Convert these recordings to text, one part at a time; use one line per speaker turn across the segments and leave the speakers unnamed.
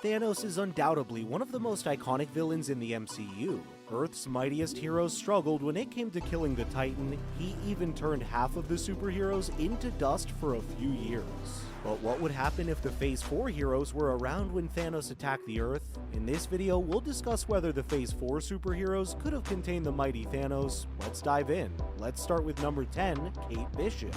Thanos is undoubtedly one of the most iconic villains in the MCU. Earth's mightiest heroes struggled when it came to killing the Titan. He even turned half of the superheroes into dust for a few years. But what would happen if the Phase 4 heroes were around when Thanos attacked the Earth? In this video, we'll discuss whether the Phase 4 superheroes could have contained the mighty Thanos. Let's dive in. Let's start with number 10, Kate Bishop.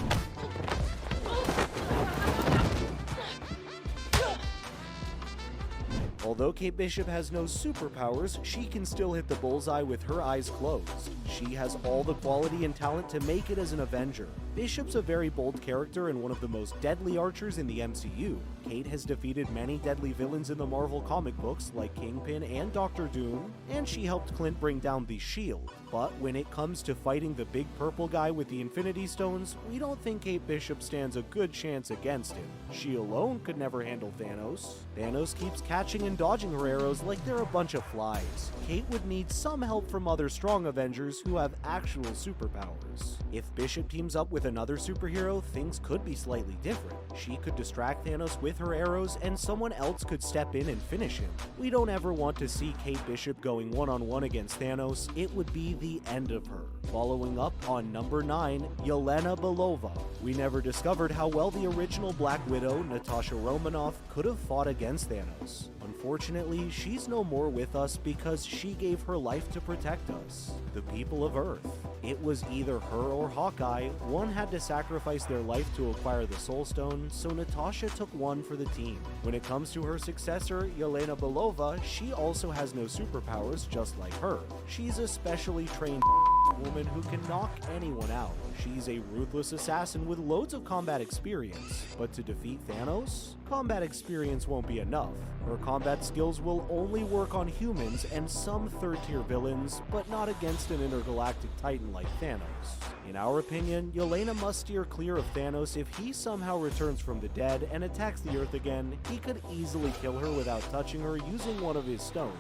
Although Kate Bishop has no superpowers, she can still hit the bullseye with her eyes closed. She has all the quality and talent to make it as an Avenger. Bishop's a very bold character and one of the most deadly archers in the MCU. Kate has defeated many deadly villains in the Marvel comic books like Kingpin and Doctor Doom, and she helped Clint bring down the Shield. But when it comes to fighting the big purple guy with the Infinity Stones, we don't think Kate Bishop stands a good chance against him. She alone could never handle Thanos. Thanos keeps catching and dodging her arrows like they're a bunch of flies. Kate would need some help from other strong Avengers who have actual superpowers. If Bishop teams up with another superhero, things could be slightly different. She could distract Thanos with her arrows and someone else could step in and finish him. We don't ever want to see Kate Bishop going one-on-one against Thanos. It would be the end of her. Following up on number 9, Yelena Belova. We never discovered how well the original Black Widow, Natasha Romanoff, could have fought against Thanos. Unfortunately, she's no more with us because she gave her life to protect us, the people of Earth. It was either her or Hawkeye. One had to sacrifice their life to acquire the Soul Stone, so Natasha took one for the team. When it comes to her successor, Yelena Belova, she also has no superpowers just like her. She's a specially trained woman who can knock anyone out. She's a ruthless assassin with loads of combat experience, but to defeat Thanos, combat experience won't be enough. Her combat skills will only work on humans and some third-tier villains, but not against an intergalactic titan like Thanos. In our opinion, Yelena must steer clear of Thanos. If he somehow returns from the dead and attacks the Earth again, he could easily kill her without touching her using one of his stones.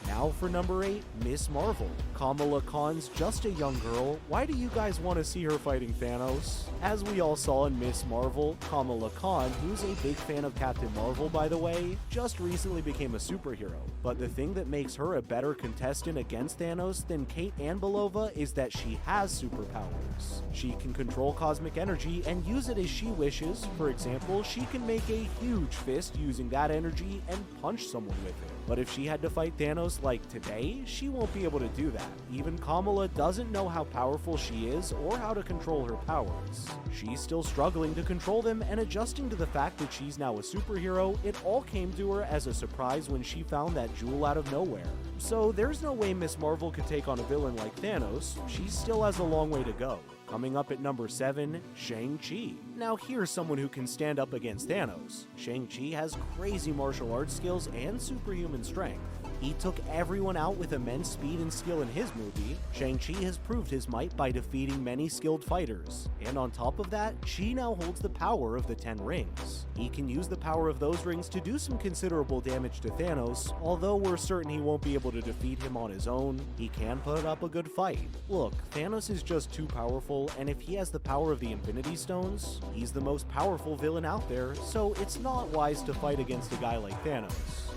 Now for number 8, Miss Marvel. Kamala Khan's just a young girl. Why do you guys want to see her fighting Thanos? As we all saw in Miss Marvel, Kamala Khan, who's a big fan of Captain Marvel by the way, just recently became a superhero. But the thing that makes her a better contestant against Thanos than Kate and Belova is that she has superpowers. She can control cosmic energy and use it as she wishes. For example, she can make a huge fist using that energy and punch someone with it. But if she had to fight Thanos like today, she won't be able to do that. Even Kamala doesn't know how powerful she is or how to control her powers. She's still struggling to control them and adjusting to the fact that she's now a superhero. It all came to her as a surprise when she found that jewel out of nowhere. So there's no way Miss Marvel could take on a villain like Thanos. She still has a long way to go. Coming up at number 7, Shang-Chi. Now here's someone who can stand up against Thanos. Shang-Chi has crazy martial arts skills and superhuman strength. He took everyone out with immense speed and skill in his movie. Shang-Chi has proved his might by defeating many skilled fighters. And on top of that, Chi now holds the power of the 10 rings. He can use the power of those rings to do some considerable damage to Thanos. Although we're certain he won't be able to defeat him on his own, he can put up a good fight. Look, Thanos is just too powerful, and if he has the power of the Infinity Stones, he's the most powerful villain out there, so it's not wise to fight against a guy like Thanos.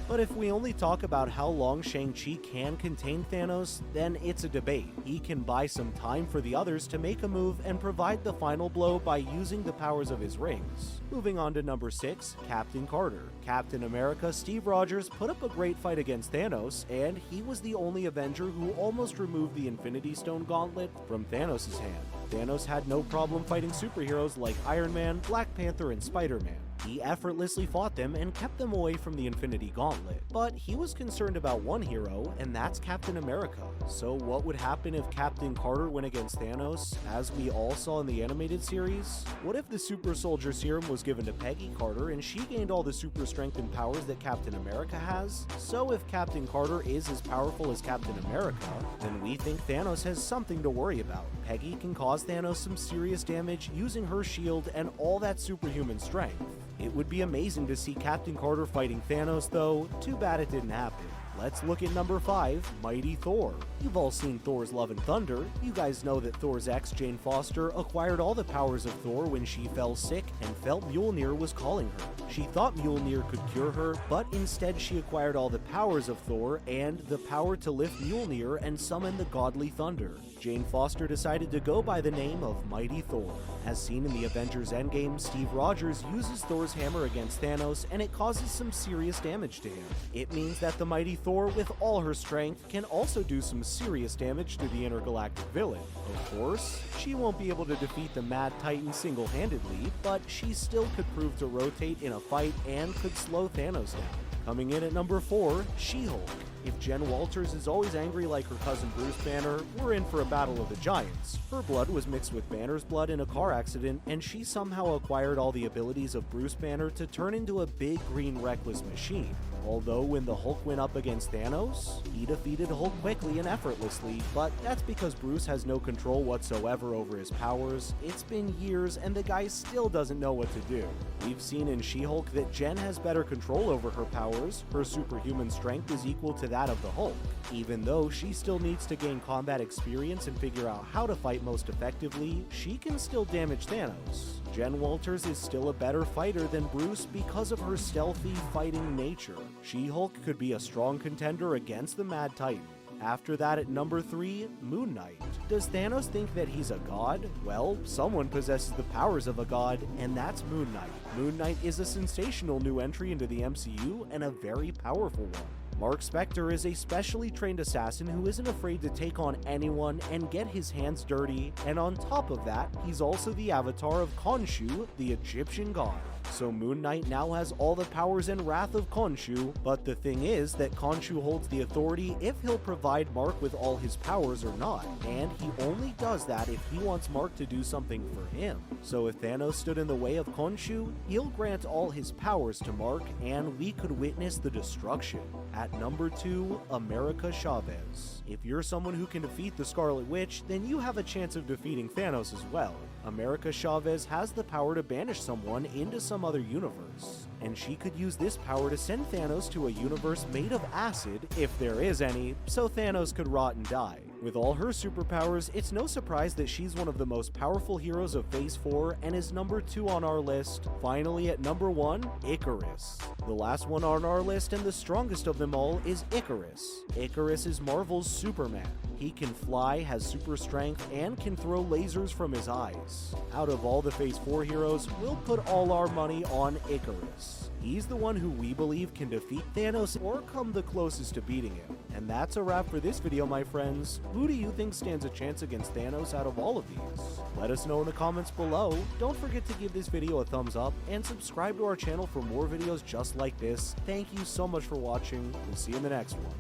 But if we only talk about how long Shang-Chi can contain Thanos, then it's a debate. He can buy some time for the others to make a move and provide the final blow by using the powers of his rings. Moving on to number 6, Captain Carter. Captain America Steve Rogers put up a great fight against Thanos, and he was the only Avenger who almost removed the Infinity Stone gauntlet from Thanos' hand. Thanos had no problem fighting superheroes like Iron Man, Black Panther, and Spider-Man. He effortlessly fought them and kept them away from the Infinity Gauntlet. But he was concerned about one hero, and that's Captain America. So what would happen if Captain Carter went against Thanos, as we all saw in the animated series? What if the Super Soldier Serum was given to Peggy Carter and she gained all the super strength and powers that Captain America has? So if Captain Carter is as powerful as Captain America, then we think Thanos has something to worry about. Peggy can cause Thanos some serious damage using her shield and all that superhuman strength. It would be amazing to see Captain Carter fighting Thanos though. Too bad it didn't happen. Let's look at number 5, Mighty Thor. You've all seen Thor's Love and Thunder. You guys know that Thor's ex, Jane Foster, acquired all the powers of Thor when she fell sick and felt Mjolnir was calling her. She thought Mjolnir could cure her, but instead she acquired all the powers of Thor and the power to lift Mjolnir and summon the godly thunder. Jane Foster decided to go by the name of Mighty Thor. As seen in the Avengers Endgame, Steve Rogers uses Thor's hammer against Thanos and it causes some serious damage to him. It means that the Mighty Thor, with all her strength, can also do some serious damage to the intergalactic villain. Of course, she won't be able to defeat the Mad Titan single-handedly, but she still could prove to rotate in a fight and could slow Thanos down. Coming in at number 4, She-Hulk. If Jen Walters is always angry like her cousin Bruce Banner, we're in for a battle of the giants. Her blood was mixed with Banner's blood in a car accident, and she somehow acquired all the abilities of Bruce Banner to turn into a big green reckless machine. Although when the Hulk went up against Thanos, he defeated Hulk quickly and effortlessly, but that's because Bruce has no control whatsoever over his powers. It's been years and the guy still doesn't know what to do. We've seen in She-Hulk that Jen has better control over her powers. Her superhuman strength is equal to that of the Hulk. Even though she still needs to gain combat experience and figure out how to fight most effectively, she can still damage Thanos. Jen Walters is still a better fighter than Bruce because of her stealthy fighting nature. She-Hulk could be a strong contender against the Mad Titan. After that, at number 3, Moon Knight. Does Thanos think that he's a god? Well, someone possesses the powers of a god, and that's Moon Knight. Moon Knight is a sensational new entry into the MCU and a very powerful one. Mark Spector is a specially trained assassin who isn't afraid to take on anyone and get his hands dirty, and on top of that, he's also the avatar of Khonshu, the Egyptian god. So Moon Knight now has all the powers and wrath of Khonshu, but the thing is that Khonshu holds the authority if he'll provide Mark with all his powers or not, and he only does that if he wants Mark to do something for him. So if Thanos stood in the way of Khonshu, he'll grant all his powers to Mark, and we could witness the destruction. At number 2, America Chavez. If you're someone who can defeat the Scarlet Witch, then you have a chance of defeating Thanos as well. America Chavez has the power to banish someone into some other universe, and she could use this power to send Thanos to a universe made of acid, if there is any, so Thanos could rot and die. With all her superpowers, it's no surprise that she's one of the most powerful heroes of Phase 4 and is number 2 on our list. Finally, at number 1, Icarus. The last one on our list and the strongest of them all is Icarus. Icarus is Marvel's Superman. He can fly, has super strength, and can throw lasers from his eyes. Out of all the Phase 4 heroes, we'll put all our money on Icarus. He's the one who we believe can defeat Thanos or come the closest to beating him. And that's a wrap for this video, my friends. Who do you think stands a chance against Thanos out of all of these? Let us know in the comments below. Don't forget to give this video a thumbs up and subscribe to our channel for more videos just like this. Thank you so much for watching. We'll see you in the next one.